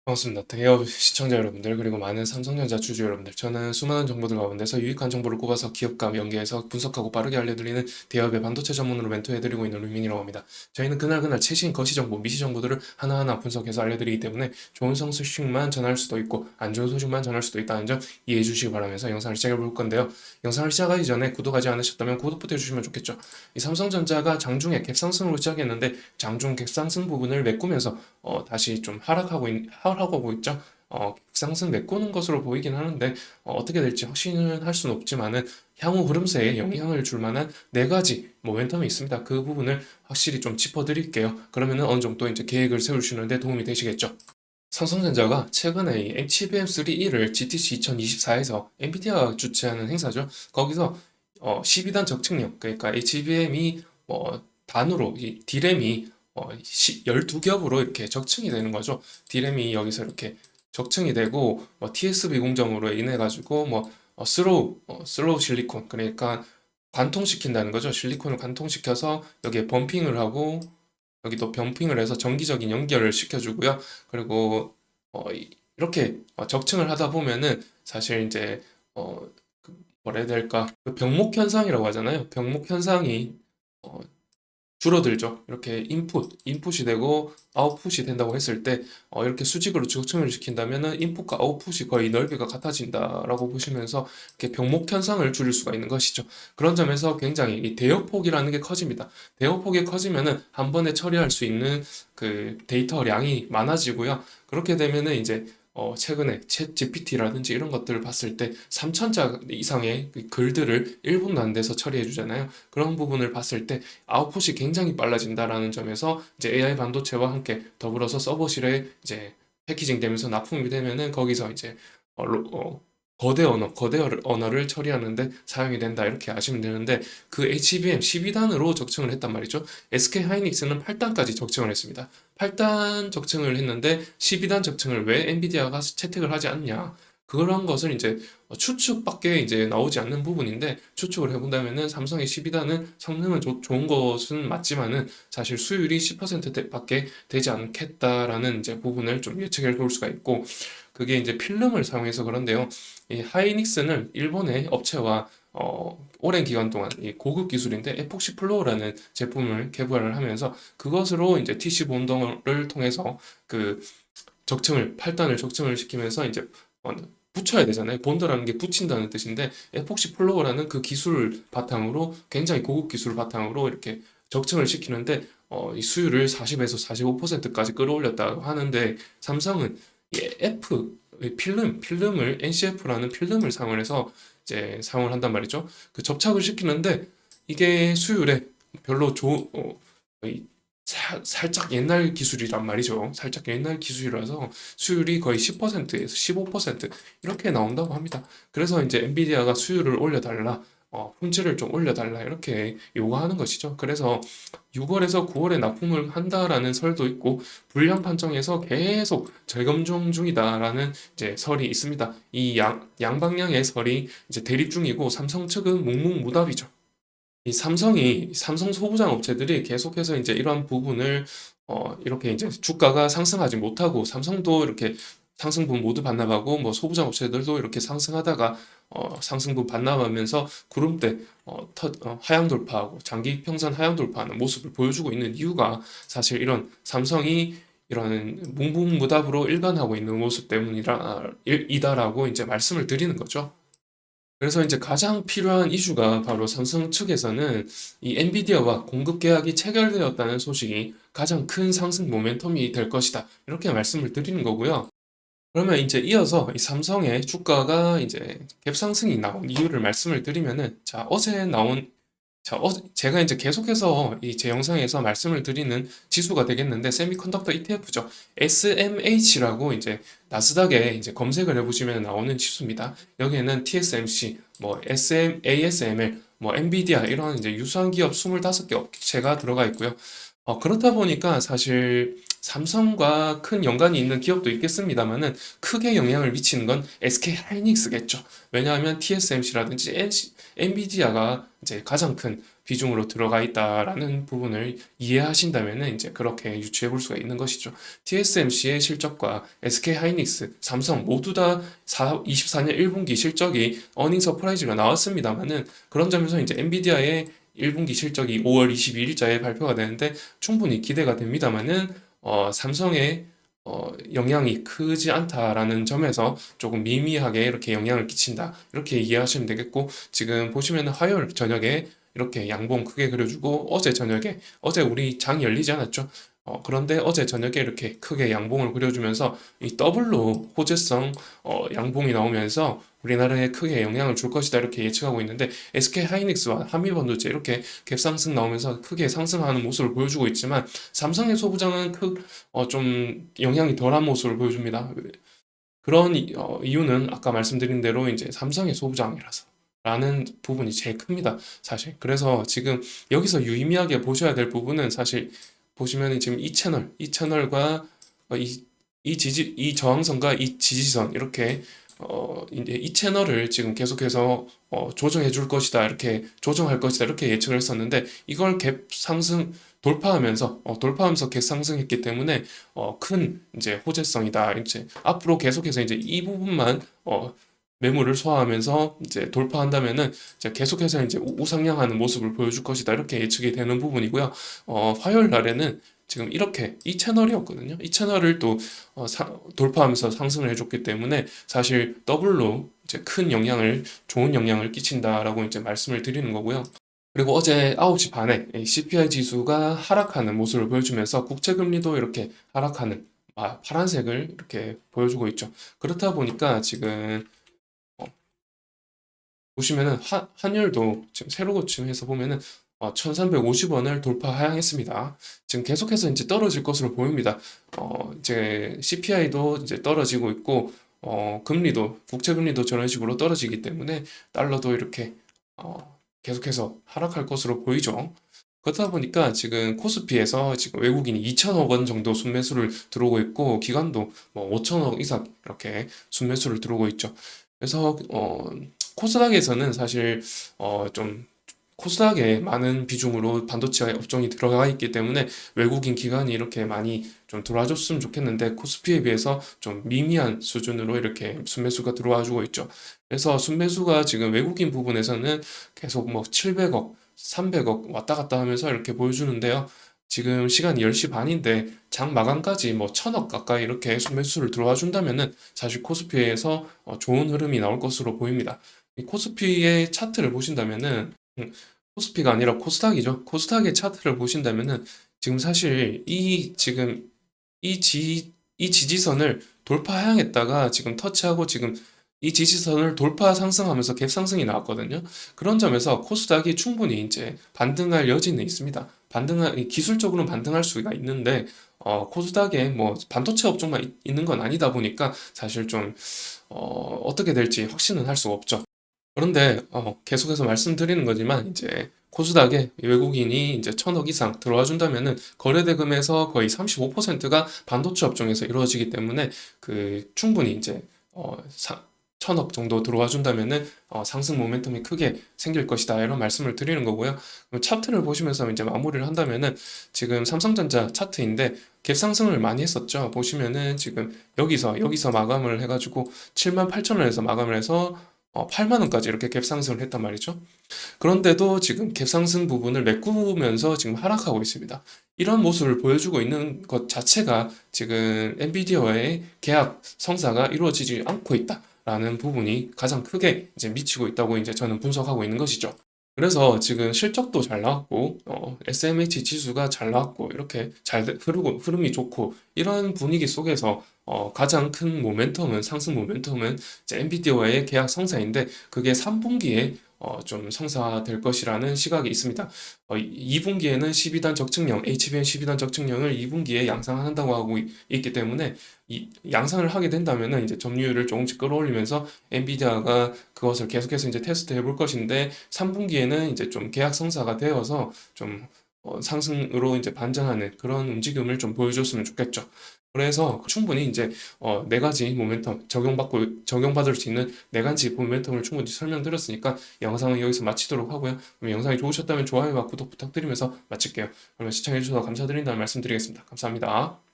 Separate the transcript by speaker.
Speaker 1: 반갑습니다. 대기업 시청자 여러분들, 그리고 많은 삼성전자 주주 여러분들. 저는 수많은 정보들 가운데서 유익한 정보를 꼽아서 기업과 연계해서 분석하고 빠르게 알려드리는 대기업의 반도체 전문으로 멘토해드리고 있는 루민이라고 합니다. 저희는 그날 최신 거시 정보, 미시 정보들을 하나하나 분석해서 알려드리기 때문에 좋은 소식만 전할 수도 있고 안 좋은 소식만 전할 수도 있다는 점 이해해 주시기 바라면서 영상을 시작해 볼 건데요. 영상을 시작하기 전에 구독하지 않으셨다면 구독부터 해주시면 좋겠죠. 이 삼성전자가 장중에 갭상승으로 시작했는데 장중 갭상승 부분을 메꾸면서 다시 좀 하락하고 있죠. 상승 메꾸는 것으로 보이긴 하는데 떻게 될지 확신은 할 수는 없지만은 향후 흐름세에 영향을 줄 만한 네 가지 모멘텀이 있습니다. 그 부분을 확실히 좀 짚어드릴게요. 그러면은 어느 정도 이제 계획을 세우시는데 도움이 되시겠죠. 삼성전자가 최근에 이 HBM3E를 GTC 2024에서 엔비디아가 주최하는 행사죠. 거기서 12단 적층력, 그러니까 HBM이 단으로 이 D램이 12겹으로 이렇게 적층이 되는 거죠. D램이 여기서 이렇게 적층이 되고 TSV 공정으로 인해 가지고 슬로우 실리콘, 그러니까 관통시킨다는 거죠. 실리콘을 관통시켜서 여기에 범핑을 하고 여기 또 범핑을 해서 정기적인 연결을 시켜주고요. 그리고 이렇게 적층을 하다 보면은 사실 이제 뭐라 해야 될까, 그 병목 현상이라고 하잖아요. 병목 현상이 어, 줄어들죠. 이렇게 인풋이 되고 아웃풋이 된다고 했을 때 이렇게 수직으로 적층을 시킨다면은 인풋과 아웃풋이 거의 넓이가 같아진다라고 보시면서 이렇게 병목 현상을 줄일 수가 있는 것이죠. 그런 점에서 굉장히 이 대역폭이라는 게 커집니다. 대역폭이 커지면은 한 번에 처리할 수 있는 그 데이터량이 많아지고요. 그렇게 되면은 이제 최근에 챗 GPT라든지 이런 것들을 봤을 때 3,000자 이상의 그 글들을 1분도 안 돼서 처리해 주잖아요. 그런 부분을 봤을 때 아웃풋이 굉장히 빨라진다라는 점에서 이제 AI 반도체와 함께 더불어서 서버실에 이제 패키징 되면서 납품이 되면은 거기서 이제 거대 언어를 처리하는데 사용이 된다, 이렇게 아시면 되는데, 그 HBM 12단으로 적층을 했단 말이죠. SK 하이닉스는 8단까지 적층을 했습니다. 8단 적층을 했는데 12단 적층을 왜 엔비디아가 채택을 하지 않냐? 그런 것을 이제 추측밖에 이제 나오지 않는 부분인데, 추측을 해본다면은 삼성의 12단은 성능은 좋은 것은 맞지만은 사실 수율이 10%밖에 되지 않겠다라는 이제 부분을 좀 예측해 볼 수가 있고, 그게 이제 필름을 사용해서 그런데요. 이 하이닉스는 일본의 업체와 오랜 기간 동안 이 고급 기술인데 에폭시 플로어라는 제품을 개발을 하면서 그것으로 이제 TC 본동을 통해서 그 8단을 적층을 시키면서 이제 붙여야 되잖아요. 본드라는 게 붙인다는 뜻인데 에폭시 플로어라는 그 기술 바탕으로, 굉장히 고급 기술 바탕으로 이렇게 적층을 시키는데 이 수율을 40에서 45%까지 끌어올렸다고 하는데, 삼성은 이 필름을 NCF라는 필름을 사용을 해서 이제 사용을 한단 말이죠. 그 접착을 시키는데 이게 수율에 별로 살짝 옛날 기술이란 말이죠. 살짝 옛날 기술이라서 수율이 거의 10%에서 15% 이렇게 나온다고 합니다. 그래서 이제 엔비디아가 수율을 올려달라, 품질을 좀 올려달라, 이렇게 요구하는 것이죠. 그래서 6월에서 9월에 납품을 한다라는 설도 있고, 불량 판정에서 계속 재검증 중이다라는 이제 설이 있습니다. 이 양방향의 설이 이제 대립 중이고, 삼성 측은 묵묵무답이죠. 이 삼성 소부장 업체들이 계속해서 이제 이러한 부분을 이렇게 이제 주가가 상승하지 못하고, 삼성도 이렇게 상승분 모두 반납하고 소부장 업체들도 이렇게 상승하다가 상승분 반납하면서 구름대 하향 돌파하고 장기 평선 하향 돌파하는 모습을 보여주고 있는 이유가 사실 이런 삼성이 이런 묵묵무답으로 일관하고 있는 모습 때문이다라고 이제 말씀을 드리는 거죠. 그래서 이제 가장 필요한 이슈가 바로 삼성 측에서는 이 엔비디아와 공급 계약이 체결되었다는 소식이 가장 큰 상승 모멘텀이 될 것이다, 이렇게 말씀을 드리는 거고요. 그러면 이제 이어서 이 삼성의 주가가 이제 갭상승이 나온 이유를 말씀을 드리면은, 자, 제가 이제 계속해서 이 제 영상에서 말씀을 드리는 지수가 되겠는데, 세미컨덕터 ETF죠. SMH라고 이제 나스닥에 이제 검색을 해보시면 나오는 지수입니다. 여기에는 TSMC, ASML, 엔비디아 이런 이제 유사한 기업 25개 업체가 들어가 있고요. 그렇다 보니까 사실 삼성과 큰 연관이 있는 기업도 있겠습니다만은 크게 영향을 미치는 건 SK 하이닉스겠죠. 왜냐하면 TSMC라든지 엔비디아가 이제 가장 큰 비중으로 들어가 있다라는 부분을 이해하신다면은 이제 그렇게 유추해 볼 수가 있는 것이죠. TSMC의 실적과 SK 하이닉스, 삼성 모두 다 24년 1분기 실적이 어닝 서프라이즈가 나왔습니다만은 그런 점에서 이제 엔비디아의 1분기 실적이 5월 22일자에 발표가 되는데 충분히 기대가 됩니다만은 삼성의 영향이 크지 않다라는 점에서 조금 미미하게 이렇게 영향을 끼친다. 이렇게 이해하시면 되겠고, 지금 보시면 화요일 저녁에 이렇게 양봉 크게 그려주고, 어제 우리 장이 열리지 않았죠? 그런데 어제 저녁에 이렇게 크게 양봉을 그려주면서 이 더블로 호재성 양봉이 나오면서 우리나라에 크게 영향을 줄 것이다 이렇게 예측하고 있는데 SK 하이닉스와 한미반도체 이렇게 갭상승 나오면서 크게 상승하는 모습을 보여주고 있지만 삼성의 소부장은 좀 영향이 덜한 모습을 보여줍니다. 그런 이유는 아까 말씀드린 대로 이제 삼성의 소부장이라서. 라는 부분이 제일 큽니다, 사실. 그래서 지금 여기서 유의미하게 보셔야 될 부분은 사실 보시면 지금 이 채널과 이 저항선과 이 지지선 이렇게 이제 이 채널을 지금 계속해서 조정해 줄 것이다 이렇게 조정할 것이다 이렇게 예측을 했었는데 이걸 갭 상승 돌파하면서 갭 상승했기 때문에 큰 이제 호재성이다 이제 앞으로 계속해서 이제 이 부분만 매물을 소화하면서 이제 돌파한다면은 이제 계속해서 이제 우상향하는 모습을 보여줄 것이다 이렇게 예측이 되는 부분이고요. 화요일 날에는 지금 이렇게 이 채널이었거든요. 이 채널을 또 돌파하면서 상승을 해줬기 때문에 사실 더블로 이제 좋은 영향을 끼친다라고 이제 말씀을 드리는 거고요. 그리고 어제 9시 반에 이 CPI 지수가 하락하는 모습을 보여주면서 국채금리도 이렇게 하락하는 파란색을 이렇게 보여주고 있죠. 그렇다 보니까 지금 보시면은 환율도 지금 새로 고침해서 보면은 1350원을 돌파하향했습니다. 지금 계속해서 이제 떨어질 것으로 보입니다. 이제 CPI도 이제 떨어지고 있고, 국채 금리도 저런 식으로 떨어지기 때문에 달러도 이렇게 계속해서 하락할 것으로 보이죠. 그렇다 보니까 지금 코스피에서 지금 외국인이 2천억 원 정도 순매수를 들어오고 있고, 기관도 뭐 5천억 이상 이렇게 순매수를 들어오고 있죠. 그래서 코스닥에서는 사실 좀 코스닥에 많은 비중으로 반도체 업종이 들어가 있기 때문에 외국인 기관이 이렇게 많이 좀 들어와줬으면 좋겠는데 코스피에 비해서 좀 미미한 수준으로 이렇게 순매수가 들어와 주고 있죠. 그래서 순매수가 지금 외국인 부분에서는 계속 뭐 700억, 300억 왔다 갔다 하면서 이렇게 보여주는데요. 지금 시간이 10시 반인데 장 마감까지 뭐 1000억 가까이 이렇게 순매수를 들어와 준다면은 사실 코스피에서 좋은 흐름이 나올 것으로 보입니다. 이 코스피의 차트를 보신다면은 코스피가 아니라 코스닥이죠. 코스닥의 차트를 보신다면은 지금 사실 이 지지선을 돌파하향했다가 지금 터치하고 지금 이 지지선을 돌파 상승하면서 갭 상승이 나왔거든요. 그런 점에서 코스닥이 충분히 이제 반등할 여지는 있습니다. 기술적으로는 반등할 수가 있는데 코스닥에 뭐 반도체 업종만 있는 건 아니다 보니까 사실 좀 어떻게 될지 확신은 할 수가 없죠. 그런데 계속해서 말씀드리는 거지만 이제 코스닥에 외국인이 이제 1000억 이상 들어와 준다면은 거래 대금에서 거의 35%가 반도체 업종에서 이루어지기 때문에 충분히 이제 1000억 정도 들어와 준다면은 상승 모멘텀이 크게 생길 것이다 이런 말씀을 드리는 거고요. 그럼 차트를 보시면서 이제 마무리를 한다면은 지금 삼성전자 차트인데 갭 상승을 많이 했었죠. 보시면은 지금 여기서 마감을 해가지고 78,000원에서 마감을 해서 8만 원까지 이렇게 갭 상승을 했단 말이죠. 그런데도 지금 갭 상승 부분을 메꾸면서 지금 하락하고 있습니다. 이런 모습을 보여주고 있는 것 자체가 지금 엔비디아와의 계약 성사가 이루어지지 않고 있다라는 부분이 가장 크게 이제 미치고 있다고 이제 저는 분석하고 있는 것이죠. 그래서 지금 실적도 잘 나왔고, SMH 지수가 잘 나왔고, 이렇게 흐름이 좋고, 이런 분위기 속에서 가장 큰 상승 모멘텀은 이제 엔비디아와의 계약 성사인데, 그게 3분기에 좀 성사될 것이라는 시각이 있습니다. 2분기에는 12단 적층령, HBM 12단 적층령을 2분기에 양상한다고 하고 있기 때문에 양상을 하게 된다면은 이제 점유율을 조금씩 끌어올리면서 엔비디아가 그것을 계속해서 이제 테스트 해볼 것인데 3분기에는 이제 좀 계약 성사가 되어서 좀 상승으로 이제 반전하는 그런 움직임을 좀 보여줬으면 좋겠죠. 그래서 충분히 이제 네 가지 모멘텀 적용받을 수 있는 네 가지 모멘텀을 충분히 설명드렸으니까 영상은 여기서 마치도록 하고요. 그럼 영상이 좋으셨다면 좋아요와 구독 부탁드리면서 마칠게요. 그러면 시청해주셔서 감사드린다는 말씀드리겠습니다. 감사합니다.